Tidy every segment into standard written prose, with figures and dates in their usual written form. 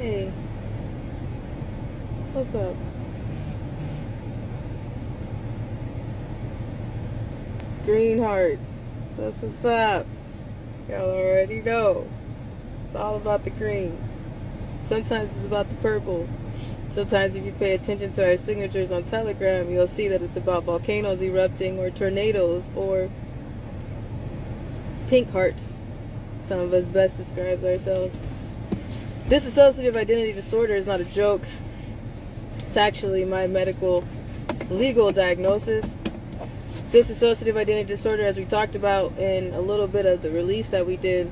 Hey. What's up? Green hearts. That's what's up. Y'all already know. It's all about the green. Sometimes it's about the purple. Sometimes if you pay attention to our signatures on Telegram, you'll see that it's about volcanoes erupting or tornadoes or pink hearts. Some of us best describes ourselves. Dissociative identity disorder is not a joke. It's actually my medical legal diagnosis. Dissociative identity disorder, as we talked about in a little bit of the release that we did,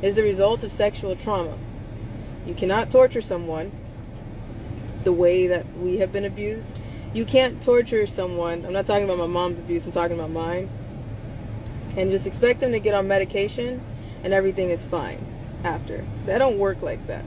is the result of sexual trauma. You cannot torture someone the way that we have been abused. You can't torture someone. I'm not talking about my mom's abuse. I'm talking about mine. And just expect them to get on medication and everything is fine after. That don't work like that.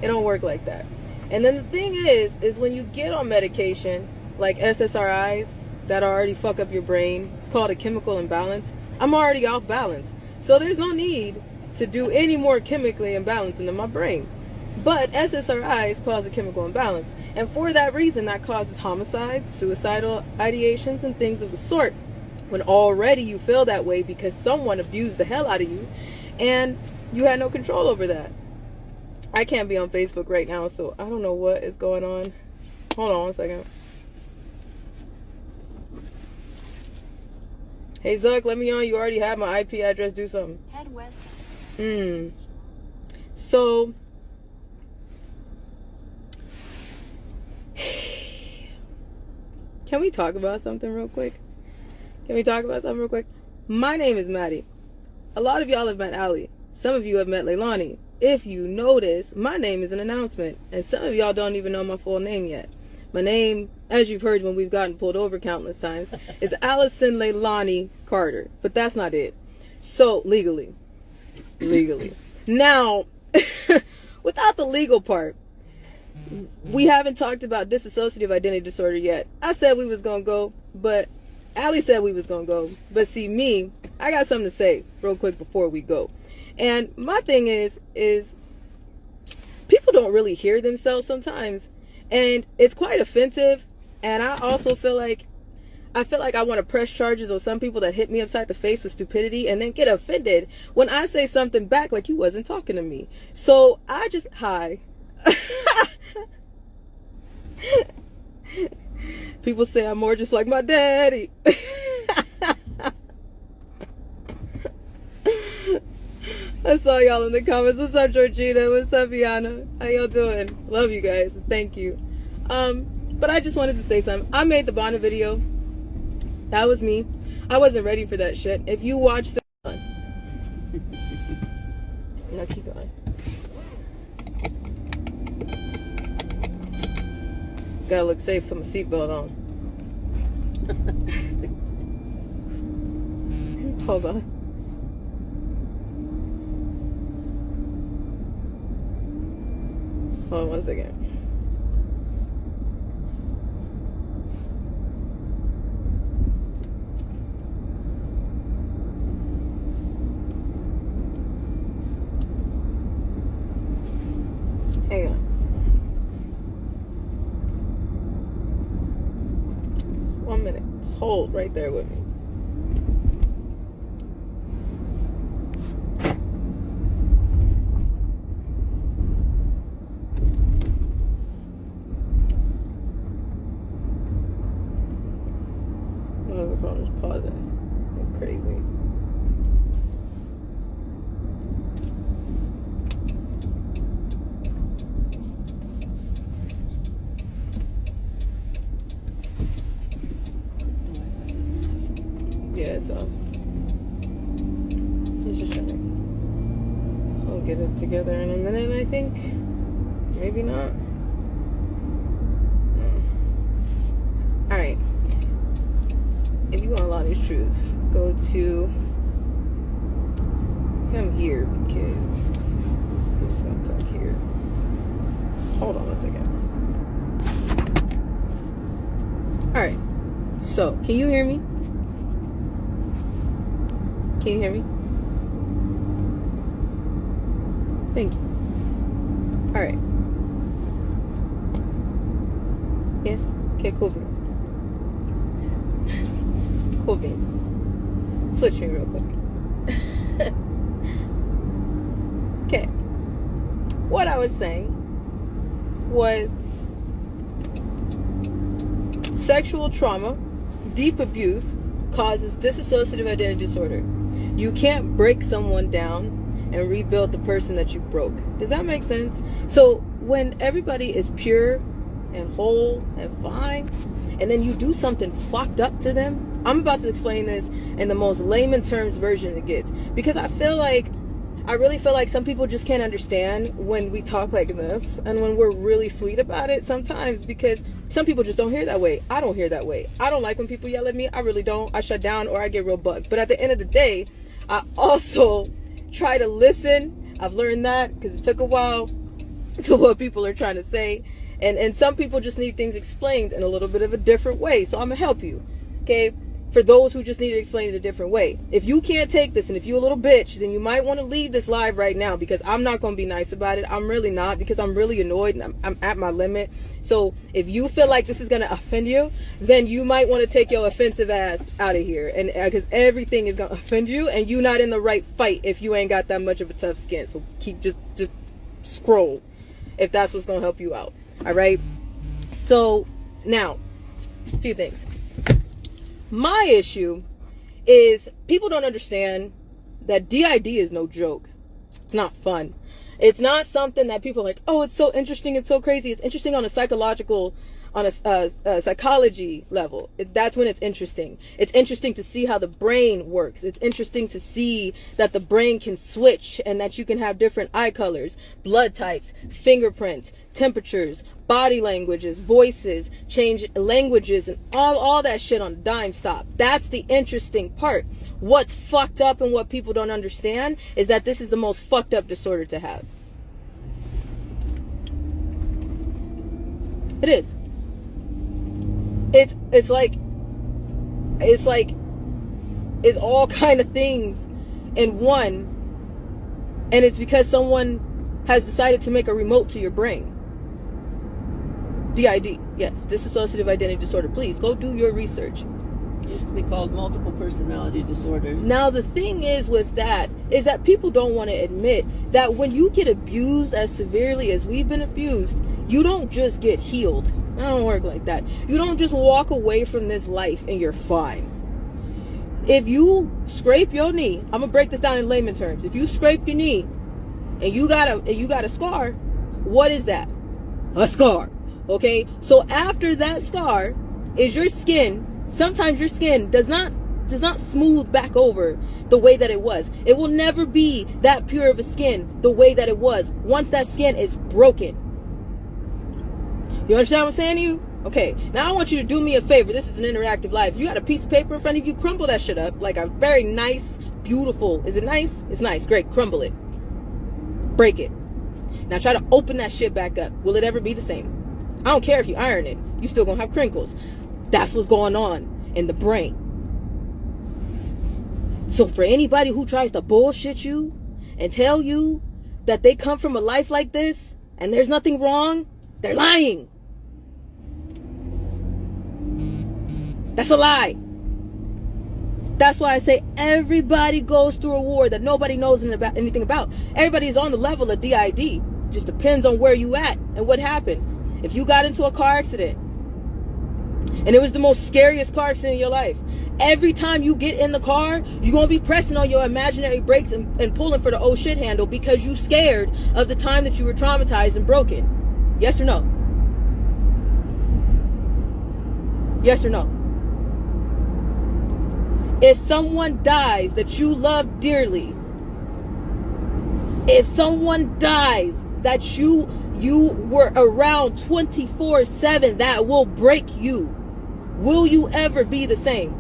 It don't work like that. And then the thing is when you get on medication, like SSRIs, that already fuck up your brain. It's called a chemical imbalance. I'm already off balance. So there's no need to do any more chemically imbalancing in my brain. But SSRIs cause a chemical imbalance. And for that reason, that causes homicides, suicidal ideations, and things of the sort. When already you feel that way because someone abused the hell out of you and you had no control over that. I can't be on Facebook right now, so I don't know what is going on. Hold on 1 second. Hey Zuck, let me on. You already have my IP address. Do something. Head west. So can we talk about something real quick? My name is Maddie. A lot of y'all have met Ali. Some of you have met Leilani. If you notice, my name is an announcement. And some of y'all don't even know my full name yet. My name, as you've heard when we've gotten pulled over countless times, is Allison Leilani Carter. But that's not it. So, legally. Now, without the legal part, we haven't talked about dissociative identity disorder yet. I said we was going to go, but Allie said we was going to go. But see, me, I got something to say real quick before we go. And my thing is people don't really hear themselves sometimes. And it's quite offensive. And I also feel like I want to press charges on some people that hit me upside the face with stupidity and then get offended when I say something back like you wasn't talking to me. So I just, hi. People say I'm more just like my daddy. I saw y'all in the comments. What's up, Georgina? What's up, Iana? How y'all doing? Love you guys. Thank you. But I just wanted to say something. I made the Bonnet video. That was me. I wasn't ready for that shit. If you watched the... No, keep going. Gotta look safe, put my seatbelt on. Hold on. Hold on 1 second. Hang on. Just 1 minute. Just hold right there with me. Oh, the phone is pausing. That's crazy. Yeah, it's off. It's just showing. I'll get it together in a minute, I think. Maybe not. Alright. If you want a lot of truth, go to... I'm here because... I'm just going to talk here. Hold on 1 second. Alright. So, can you hear me? Can you hear me? Thank you. All right. Yes? Okay, cool beans. Cool beans. Switch me real quick. Okay. What I was saying was sexual trauma, deep abuse, causes dissociative identity disorder. You can't break someone down and rebuild the person that you broke. Does that make sense? So when everybody is pure and whole and fine, and then you do something fucked up to them, I'm about to explain this in the most layman terms version it gets, because I really feel like some people just can't understand when we talk like this and when we're really sweet about it sometimes, because some people just don't hear that way. I don't hear that way. I don't like when people yell at me. I really don't. I shut down or I get real bugged. But at the end of the day, I also try to listen. I've learned that because it took a while to what people are trying to say. And some people just need things explained in a little bit of a different way. So I'm going to help you. Okay? For those who just need to explain it a different way. If you can't take this and if you're a little bitch, then you might want to leave this live right now, because I'm not going to be nice about it. I'm really not, because I'm really annoyed and I'm at my limit. So if you feel like this is going to offend you, then you might want to take your offensive ass out of here. And because everything is going to offend you and you're not in the right fight if you ain't got that much of a tough skin. So keep just scroll if that's what's going to help you out. All right. So now, a few things. My issue is people don't understand that D.I.D is no joke. It's not fun. It's not something that people are like, oh, it's so interesting, it's so crazy. It's interesting on a psychological, on a psychology level. That's when it's interesting. It's interesting to see how the brain works. It's interesting to see that the brain can switch and that you can have different eye colors, blood types, fingerprints, temperatures, body languages, voices, change languages, and all that shit on a dime stop. That's the interesting part. What's fucked up and what people don't understand is that this is the most fucked up disorder to have. It is. It's all kind of things in one, and it's because someone has decided to make a remote to your brain. D.I.D. Yes, dissociative identity disorder. Please go do your research. It used to be called multiple personality disorder. Now the thing is with that is that people don't want to admit that when you get abused as severely as we've been abused, you don't just get healed. I don't work like that. You don't just walk away from this life and you're fine. If you scrape your knee, I'm gonna break this down in layman terms. If you scrape your knee and you got a scar, what is that? A scar. Okay? So after that scar is your skin. Sometimes your skin does not smooth back over the way that it was. It will never be that pure of a skin the way that it was once that skin is broken. You understand what I'm saying to you? Okay, now I want you to do me a favor. This is an interactive live. You got a piece of paper in front of you, crumble that shit up like a very nice, beautiful. Is it nice? It's nice. Great. Crumble it. Break it. Now try to open that shit back up. Will it ever be the same? I don't care if you iron it. You still gonna have crinkles. That's what's going on in the brain. So for anybody who tries to bullshit you and tell you that they come from a life like this and there's nothing wrong, they're lying. That's a lie. That's why I say everybody goes through a war that nobody knows anything about. Everybody is on the level of D.I.D. Just depends on where you at and what happened. If you got into a car accident and it was the most scariest car accident in your life, every time you get in the car, you're going to be pressing on your imaginary brakes and pulling for the oh shit handle because you scared of the time that you were traumatized and broken. Yes or no? Yes or no? If someone dies that you love dearly, if someone dies that you were around 24/7, that will break you. Will you ever be the same?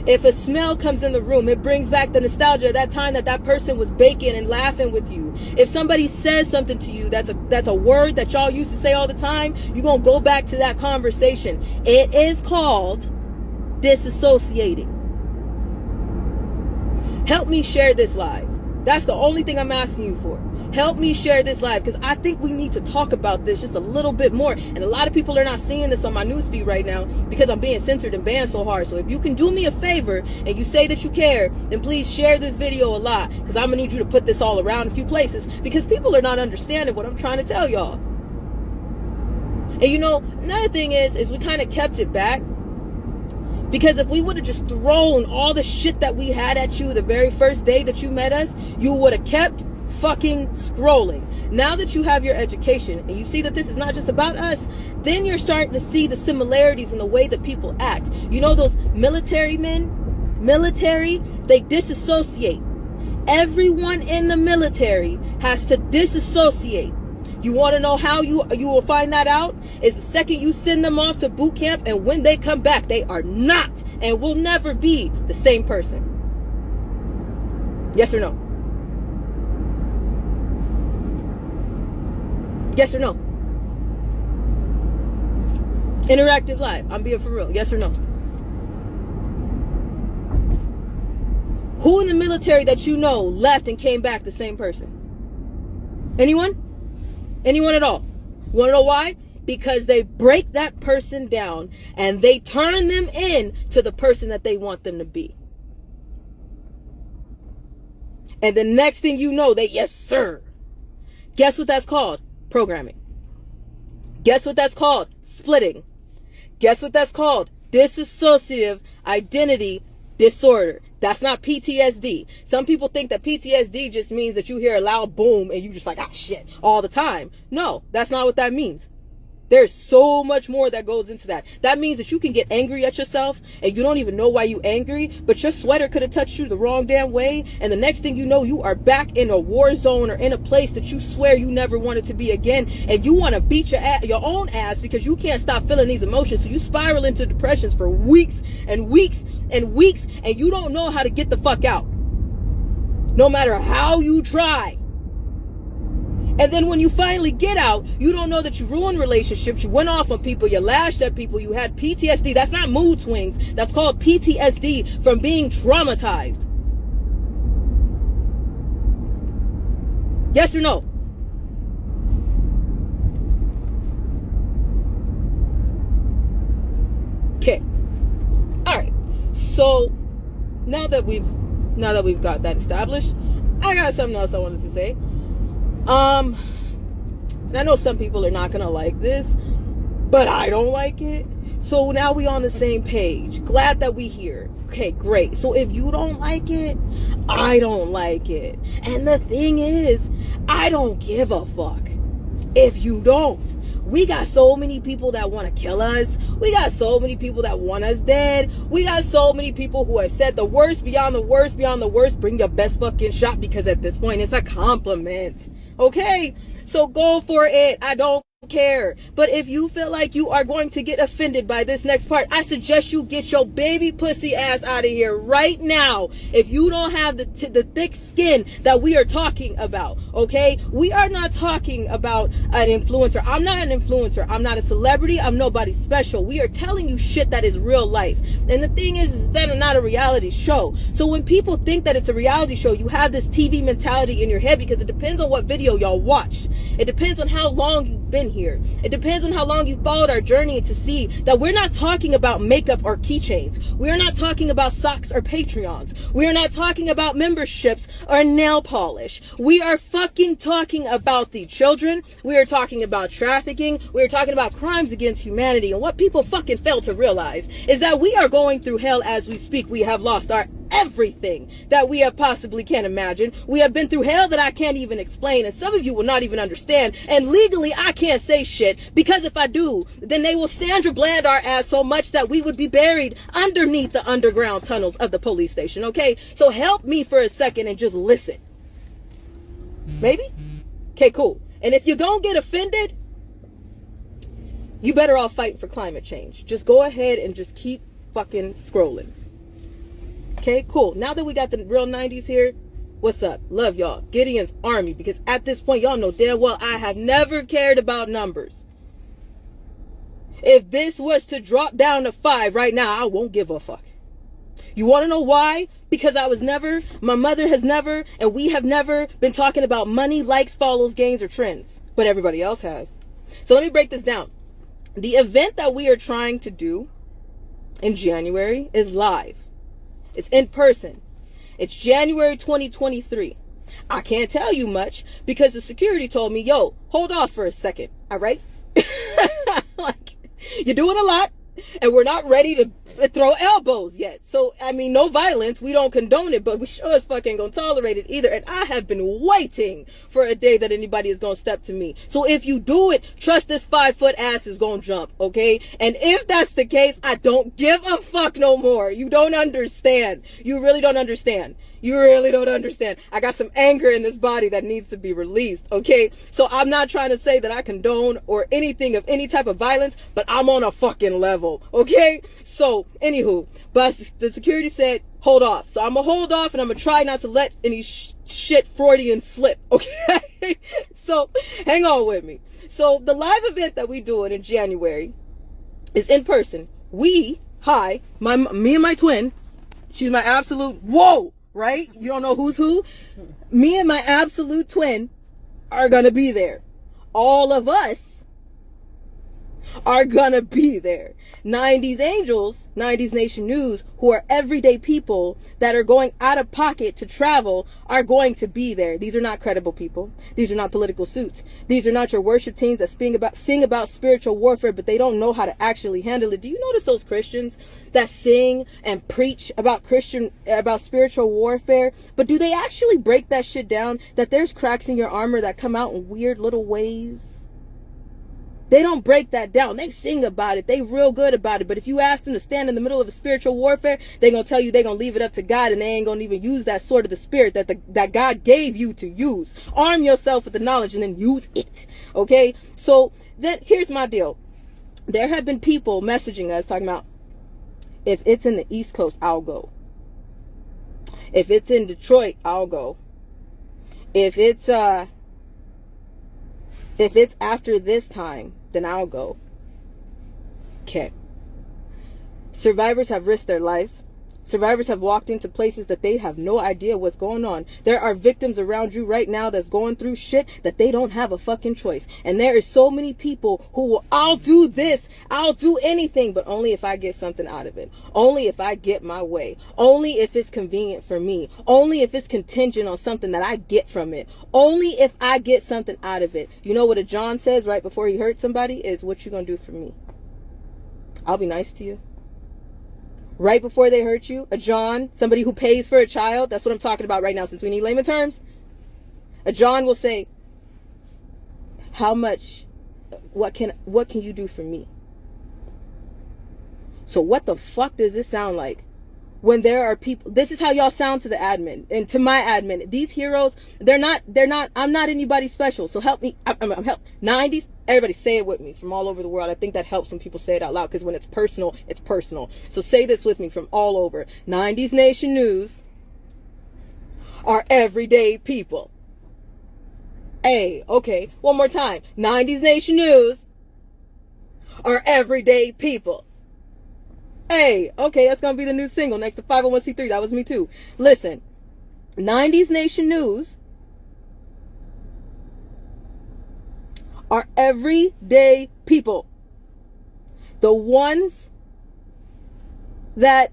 If a smell comes in the room, it brings back the nostalgia of that time that person was baking and laughing with you. If somebody says something to you that's a word that y'all used to say all the time, you're going to go back to that conversation. It is called disassociating. Help me share this live. That's the only thing I'm asking you for. help me share this live, because I think we need to talk about this just a little bit more. And a lot of people are not seeing this on my newsfeed right now because I'm being censored and banned so hard. So if you can do me a favor and you say that you care, then please share this video a lot, because I'm gonna need you to put this all around a few places, because people are not understanding what I'm trying to tell y'all. And you know, another thing is we kind of kept it back, because if we would have just thrown all the shit that we had at you the very first day that you met us, you would have kept fucking scrolling. Now that you have your education and you see that this is not just about us, then you're starting to see the similarities in the way that people act. You know, those military men, they disassociate. Everyone in the military has to disassociate. You want to know how you will find that out? Is the second you send them off to boot camp, and when they come back, they are not and will never be the same person. Yes or no? Yes or no? Interactive live. I'm being for real. Yes or no? Who in the military that you know left and came back the same person? Anyone? Anyone at all? You want to know why? Because they break that person down and they turn them in to the person that they want them to be. And the next thing you know, yes sir. Guess what that's called? Programming. Guess what that's called? Splitting. Guess what that's called? Dissociative identity disorder. That's not PTSD. Some people think that PTSD just means that you hear a loud boom and you just like, ah, shit, all the time. No, that's not what that means. There's so much more that goes into that. That means that you can get angry at yourself and you don't even know why you're angry, but your sweater could have touched you the wrong damn way, and the next thing you know, you are back in a war zone or in a place that you swear you never wanted to be again, and you want to beat your own ass because you can't stop feeling these emotions. So you spiral into depressions for weeks and weeks and weeks, and you don't know how to get the fuck out, no matter how you try. And then when you finally get out, you don't know that you ruined relationships, you went off on people, you lashed at people, you had PTSD. That's not mood swings. That's called PTSD from being traumatized. Yes or no? Okay. All right. So now that we've got that established, I got something else I wanted to say. And I know some people are not gonna like this, but I don't like it. So now we on the same page. Glad that we here. Okay, great. So if you don't like it, I don't like it. And the thing is, I don't give a fuck if you don't. We got so many people that want to kill us. We got so many people that want us dead. We got so many people who have said the worst beyond the worst beyond the worst. Bring your best fucking shot, because at this point it's a compliment. Okay, so go for it. I don't care. But if you feel like you are going to get offended by this next part, I suggest you get your baby pussy ass out of here right now. If you don't have the thick skin that we are talking about, okay? We are not talking about an influencer. I'm not an influencer. I'm not a celebrity. I'm nobody special. We are telling you shit that is real life. And the thing is that it's not a reality show. So when people think that it's a reality show, you have this TV mentality in your head, because it depends on what video y'all watched. It depends on how long you've been here. It depends on how long you followed our journey to see that we're not talking about makeup or keychains. We are not talking about socks or Patreons. We are not talking about memberships or nail polish. We are fucking talking about the children. We are talking about trafficking. We are talking about crimes against humanity. And what people fucking fail to realize is that we are going through hell as we speak. We have lost our everything that we have possibly can imagine. We have been through hell that I can't even explain, and some of you will not even understand. And legally, I can't say shit, because if I do, then they will Sandra Bland our ass so much that we would be buried underneath the underground tunnels of the police station. Okay, so help me for a second and just listen. Maybe? Okay, cool. And if you don't get offended, you better off fighting for climate change. Just go ahead and just keep fucking scrolling. Okay, cool. Now that we got the real 90s here, what's up? Love y'all. Gideon's Army, because at this point, y'all know damn well I have never cared about numbers. If this was to drop down to 5 right now, I won't give a fuck. You want to know why? Because my mother has never, and we have never been talking about money, likes, follows, gains, or trends. But everybody else has. So let me break this down. The event that we are trying to do in January is live. It's in person. It's January 2023. I can't tell you much because the security told me, yo, hold off for a second. All right? Like, you're doing a lot and we're not ready to throw elbows yet. So, I mean, no violence. We don't condone it, but we sure as fuck ain't gonna tolerate it either. And I have been waiting for a day that anybody is gonna step to me. So if you do it, trust this 5-foot ass is gonna jump, okay? And if that's the case, I don't give a fuck no more. You don't understand. You really don't understand. You really don't understand. I got some anger in this body that needs to be released, okay? So I'm not trying to say that I condone or anything of any type of violence, but I'm on a fucking level, okay? So, anywho, but the security said, hold off. So I'm gonna hold off and I'm gonna try not to let any shit Freudian slip, okay? So, hang on with me. So, the live event that we doing in January is in person. Me and my twin, she's my absolute, whoa! Right? You don't know who's who? Me and my absolute twin are gonna be there. All of us are gonna be there. 90s Angels, 90s Nation News, who are everyday people that are going out of pocket to travel, are going to be there. These are not credible people. These are not political suits. These are not your worship teams that sing about spiritual warfare, but they don't know how to actually handle it. Do you notice those Christians that sing and preach about spiritual warfare, but do they actually break that shit down, that there's cracks in your armor that come out in weird little ways? They don't break that down. They sing about it. They real good about it. But if you ask them to stand in the middle of a spiritual warfare, they're going to tell you they're going to leave it up to God, and they ain't going to even use that sword of the spirit that God gave you to use. Arm yourself with the knowledge and then use it. Okay? So then here's my deal. There have been people messaging us talking about, if it's in the East Coast, I'll go. If it's in Detroit, I'll go. If it's after this time, then I'll go. Okay. Survivors have risked their lives. Survivors have walked into places that they have no idea what's going on. There are victims around you right now that's going through shit that they don't have a fucking choice. And there is so many people who will, I'll do this, I'll do anything, but only if I get something out of it. Only if I get my way. Only if it's convenient for me. Only if it's contingent on something that I get from it. Only if I get something out of it. You know what a John says right before he hurts somebody is, what you gonna do for me? I'll be nice to you. Right before they hurt you, a John, somebody who pays for a child, that's what I'm talking about right now, since we need layman terms. A John will say, how much, what can you do for me? So what the fuck does this sound like? When there are people, this is how y'all sound to the admin and to my admin. These heroes, I'm not anybody special. So help me, I'm help. 90s, everybody say it with me from all over the world. I think that helps when people say it out loud, because when it's personal, it's personal. So say this with me from all over. 90s Nation News are everyday people. Hey, okay, one more time. 90s Nation News are everyday people. Hey, okay, that's going to be the new single next to 501c3. That was me too. Listen, 90s Nation News are everyday people. The ones that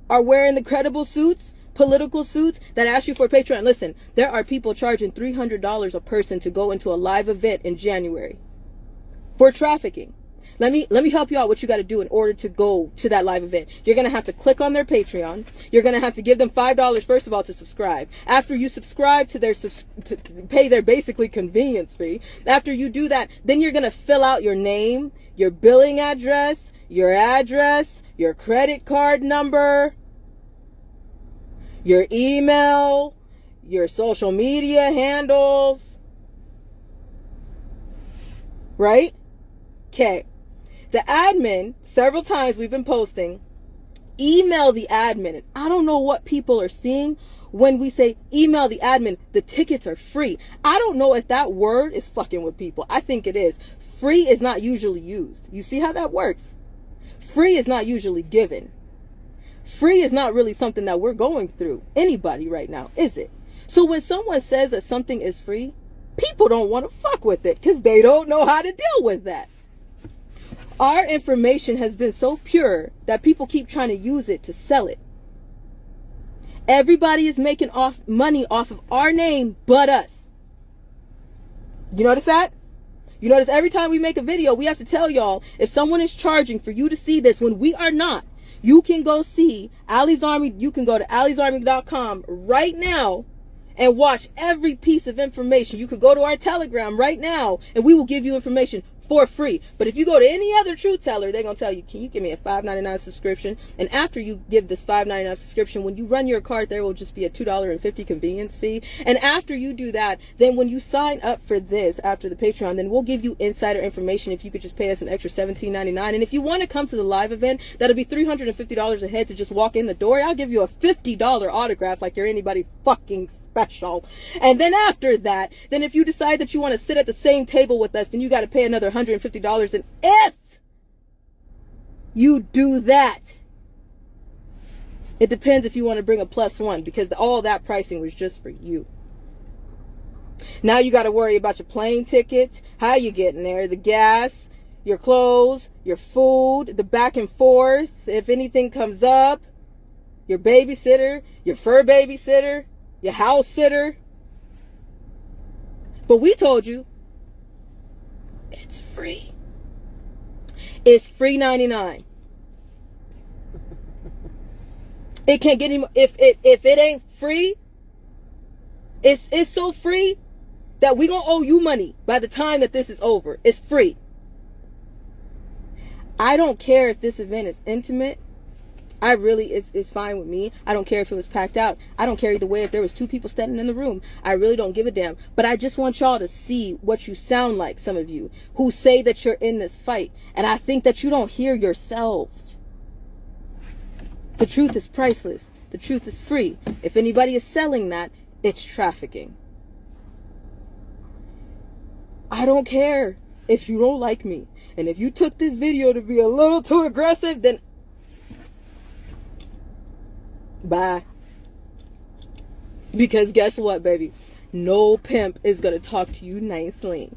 are wearing the credible suits, political suits, that ask you for a Patreon. Listen, there are people charging $300 a person to go into a live event in January for trafficking. Let me help you out what you got to do in order to go to that live event. You're going to have to click on their Patreon. You're going to have to give them $5 first of all to subscribe. After you subscribe to their to pay their basically convenience fee. After you do that, then you're going to fill out your name, your billing address, your credit card number, your email, your social media handles. Right? Okay. The admin, several times we've been posting, email the admin. And I don't know what people are seeing when we say email the admin. The tickets are free. I don't know if that word is fucking with people. I think it is. Free is not usually used. You see how that works? Free is not usually given. free is not really something that we're going through, anybody right now, is it? So when someone says that something is free, people don't want to fuck with it because they don't know how to deal with that. Our information has been so pure that people keep trying to use it to sell it. Everybody is making money off of our name but us. You notice that? You notice every time we make a video, we have to tell y'all, if someone is charging for you to see this when we are not, you can go see Allie's Army. You can go to alliesarmy.com right now and watch every piece of information. You could go to our Telegram right now and we will give you information for free. But if you go to any other truth teller, they're going to tell you, can you give me a $5.99 subscription? And after you give this $5.99 subscription, when you run your card, there will just be a $2.50 convenience fee. And after you do that, then when you sign up for this after the Patreon, then we'll give you insider information if you could just pay us an extra $17.99. And if you want to come to the live event, that'll be $350 a head to just walk in the door. I'll give you a $50 autograph like you're anybody fucking special. And then after that, then if you decide that you want to sit at the same table with us, then you got to pay another $150. And if you do that, it depends if you want to bring a +1, because all that pricing was just for you. Now you got to worry about your plane tickets, how you getting there, the gas, your clothes, your food, the back and forth, if anything comes up, your babysitter, your fur babysitter, your house sitter. But we told you it's free. It's free 99. It can't get any. If it ain't free, it's so free that we gonna owe you money by the time that this is over. It's free. I don't care if this event is intimate. It's fine with me. I don't care if it was packed out. I don't care either way if there was 2 people standing in the room. I really don't give a damn. But I just want y'all to see what you sound like, some of you who say that you're in this fight. And I think that you don't hear yourself. The truth is priceless. The truth is free. If anybody is selling that, it's trafficking. I don't care if you don't like me. And if you took this video to be a little too aggressive, then bye. Because guess what, baby? No pimp is going to talk to you nicely.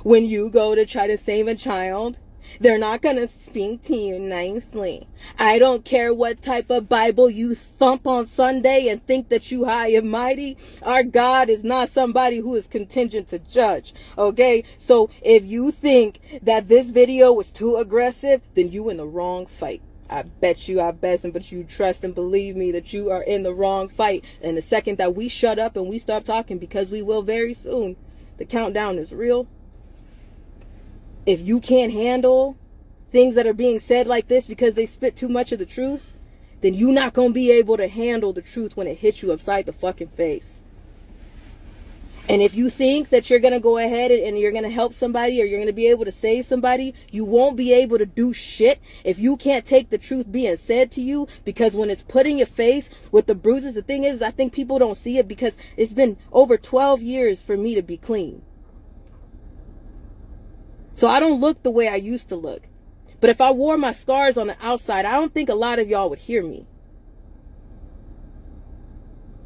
When you go to try to save a child, they're not going to speak to you nicely. I don't care what type of Bible you thump on Sunday and think that you high and mighty. Our God is not somebody who is contingent to judge. Okay? So if you think that this video was too aggressive, then you in the wrong fight. I bet but you trust and believe me that you are in the wrong fight. And the second that we shut up and we stop talking, because we will very soon, the countdown is real. If you can't handle things that are being said like this because they spit too much of the truth, then you're not going to be able to handle the truth when it hits you upside the fucking face. And if you think that you're going to go ahead and you're going to help somebody or you're going to be able to save somebody, you won't be able to do shit if you can't take the truth being said to you, because when it's put in your face with the bruises, the thing is, I think people don't see it because it's been over 12 years for me to be clean. So I don't look the way I used to look. But if I wore my scars on the outside, I don't think a lot of y'all would hear me.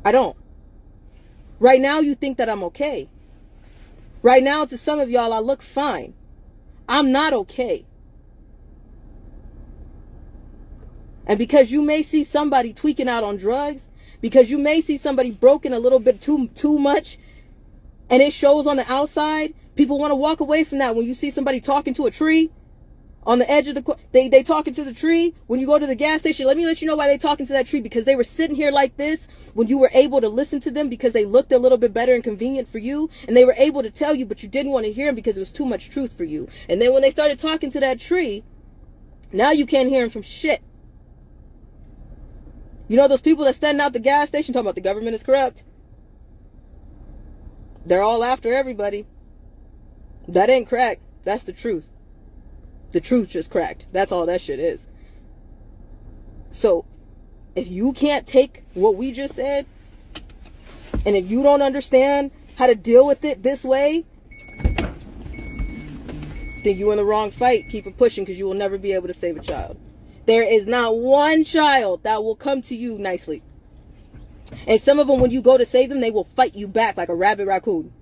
I don't. Right now, you think that I'm okay. Right now, to some of y'all, I look fine. I'm not okay. And because you may see somebody tweaking out on drugs, because you may see somebody broken a little bit too much, and it shows on the outside, people want to walk away from that. When you see somebody talking to a tree on the edge of they talking to the tree. When you go to the gas station, let me let you know why they talking to that tree, because they were sitting here like this when you were able to listen to them because they looked a little bit better and convenient for you, and they were able to tell you, but you didn't want to hear them because it was too much truth for you. And then when they started talking to that tree, now you can't hear them from shit. You know those people that stand out the gas station talking about the government is corrupt? They're all after everybody. That ain't crack. That's the truth. The truth just cracked. That's all that shit is. So, if you can't take what we just said, and if you don't understand how to deal with it this way, then you're in the wrong fight. Keep it pushing, because you will never be able to save a child. There is not one child that will come to you nicely. And some of them, when you go to save them, they will fight you back like a rabid raccoon.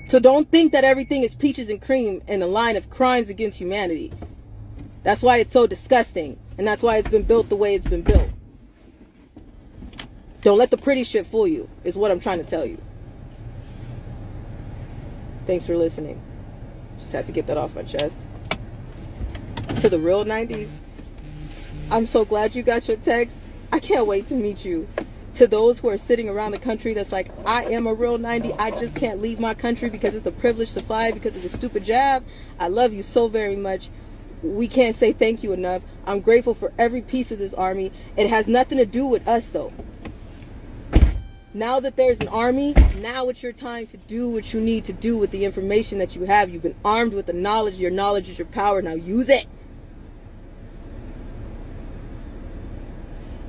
So don't think that everything is peaches and cream in the line of crimes against humanity. That's why it's so disgusting. And that's why it's been built the way it's been built. Don't let the pretty shit fool you, is what I'm trying to tell you. Thanks for listening. Just had to get that off my chest. To the real 90s, I'm so glad you got your text. I can't wait to meet you. To those who are sitting around the country that's like, I am a real 90. I just can't leave my country because it's a privilege to fly because of the stupid jab. I love you so very much. We can't say thank you enough. I'm grateful for every piece of this army. It has nothing to do with us, though. Now that there's an army, now it's your time to do what you need to do with the information that you have. You've been armed with the knowledge. Your knowledge is your power. Now use it.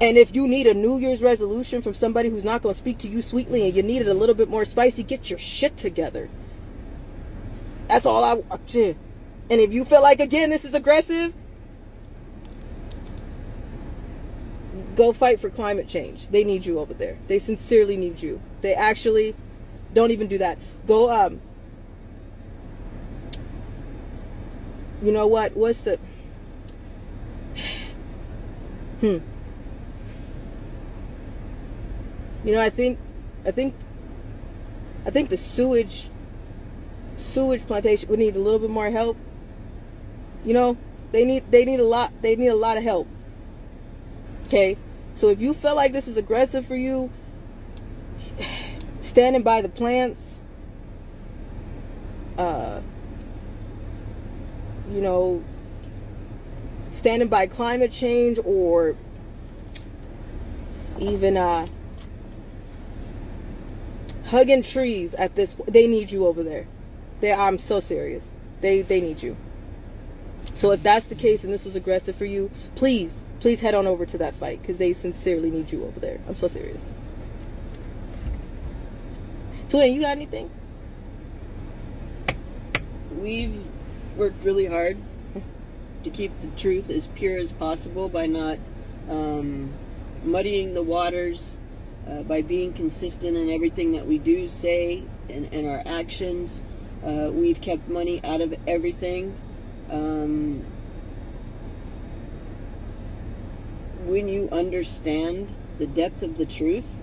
And if you need a New Year's resolution from somebody who's not going to speak to you sweetly and you need it a little bit more spicy, get your shit together. That's all I... And if you feel like, again, this is aggressive, go fight for climate change. They need you over there. They sincerely need you. They actually... Don't even do that. Go, you know what? What's the... You know, I think the sewage plantation would need a little bit more help. You know, they need a lot of help. Okay? So if you feel like this is aggressive for you, standing by the plants, you know, standing by climate change, or even hugging trees at this point, they need you over there. I'm so serious. They need you. So if that's the case and this was aggressive for you, please head on over to that fight, because they sincerely need you over there. I'm so serious. Twin, you got anything? We've worked really hard to keep the truth as pure as possible by not muddying the waters, by being consistent in everything that we do say and our actions. We've kept money out of everything. When you understand the depth of the truth,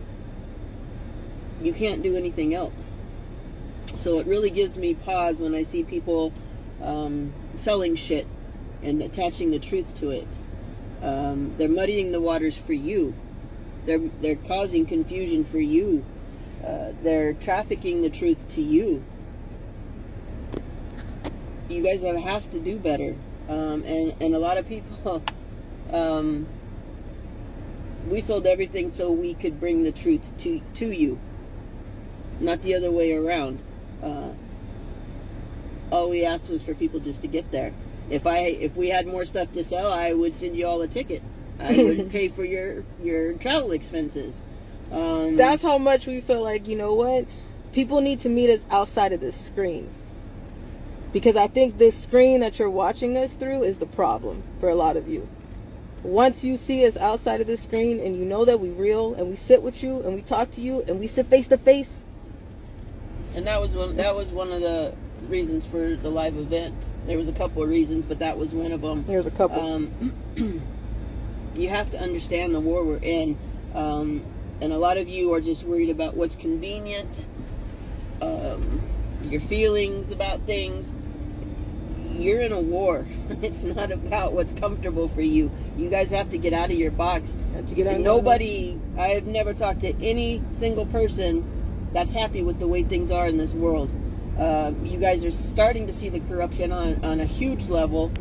you can't do anything else. So it really gives me pause when I see people selling shit and attaching the truth to it. They're muddying the waters for you. They're causing confusion for you. They're trafficking the truth to you. You guys have to do better. And a lot of people, we sold everything so we could bring the truth to you, not the other way around. All we asked was for people just to get there. If we had more stuff to sell, I would send you all a ticket. I would pay for your travel expenses. That's how much we feel like, you know what? People need to meet us outside of this screen. Because I think this screen that you're watching us through is the problem for a lot of you. Once you see us outside of this screen and you know that we're real and we sit with you and we talk to you and we sit face to face. And that was one of the reasons for the live event. There was a couple of reasons, but that was one of them. There's a couple. You have to understand the war we're in. And a lot of you are just worried about what's convenient, your feelings about things. You're in a war. It's not about what's comfortable for you. You guys have to get out of your box. I have never talked to any single person that's happy with the way things are in this world. You guys are starting to see the corruption on a huge level,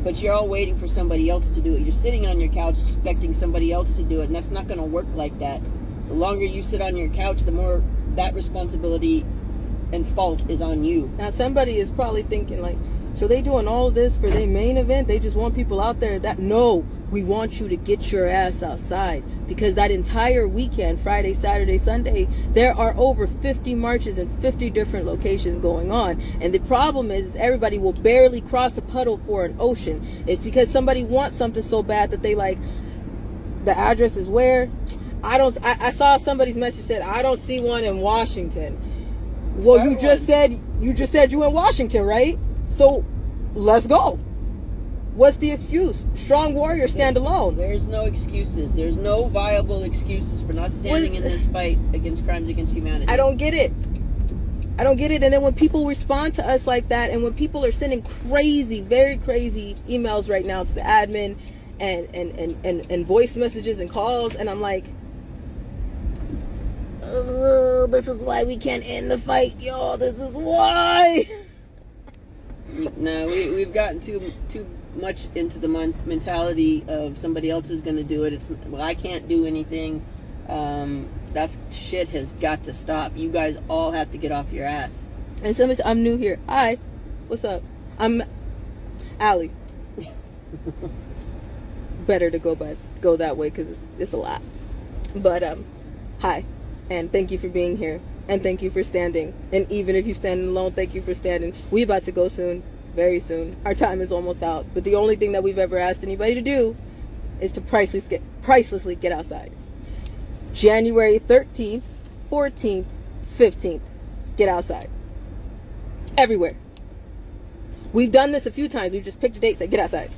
but you're all waiting for somebody else to do it. You're sitting on your couch expecting somebody else to do it, and that's not going to work like that. The longer you sit on your couch, the more that responsibility and fault is on you. Now somebody is probably thinking like, so they doing all of this for their main event? They just want people out there that, no, we want you to get your ass outside. because that entire weekend, Friday, Saturday, Sunday, there are over 50 marches in 50 different locations going on. And the problem is everybody will barely cross a puddle for an ocean. It's because somebody wants something so bad that they like, the address is where? I saw somebody's message said, I don't see one in Washington. Well, you just said you in Washington, right? So let's go. What's the excuse? Strong warriors stand alone. There's no excuses. There's no viable excuses for not standing in this fight against crimes against humanity. I don't get it. And then when people respond to us like that, and when people are sending crazy, very crazy emails right now to the admin and voice messages and calls, and I'm like, oh, this is why we can't end the fight, y'all. This is why. No, we've gotten too much into the mentality of somebody else is going to do it. I can't do anything. That shit has got to stop. You guys all have to get off your ass. And somebody said, I'm new here. Hi, what's up? I'm Allie. Better to go that way because it's a lot. But hi, and thank you for being here, and thank you for standing. And even if you're standing alone, thank you for standing. We about to go soon. Very soon. Our time is almost out. But the only thing that we've ever asked anybody to do is to pricelessly get outside. January 13th, 14th, 15th. Get outside. Everywhere. We've done this a few times. We've just picked a date, said get outside.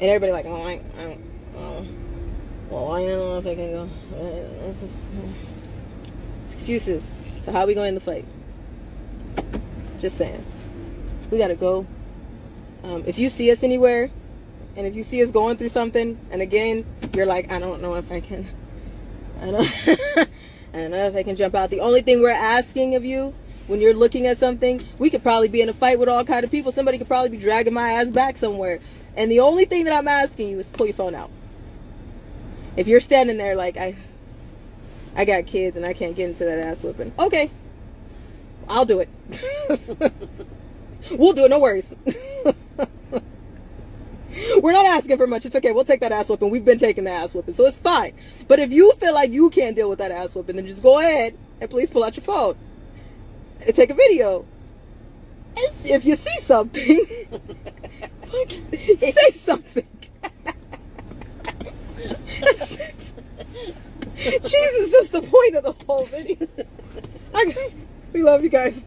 And everybody like, I don't know if I can go. It's excuses. So how are we going to fight? Just saying. We gotta go. If you see us anywhere, and if you see us going through something, and again, you're like, I don't know if I can. I don't know if I can jump out. The only thing we're asking of you, when you're looking at something, we could probably be in a fight with all kind of people. Somebody could probably be dragging my ass back somewhere. And the only thing that I'm asking you is pull your phone out. If you're standing there like, I got kids and I can't get into that ass whipping. Okay. I'll do it. We'll do it, no worries. We're not asking for much. It's okay. We'll take that ass whipping. We've been taking the ass whipping, so it's fine. But if you feel like you can't deal with that ass whipping, then just go ahead and please pull out your phone and take a video. And if you see something, say something. Jesus, that's the point of the whole video. We love you guys.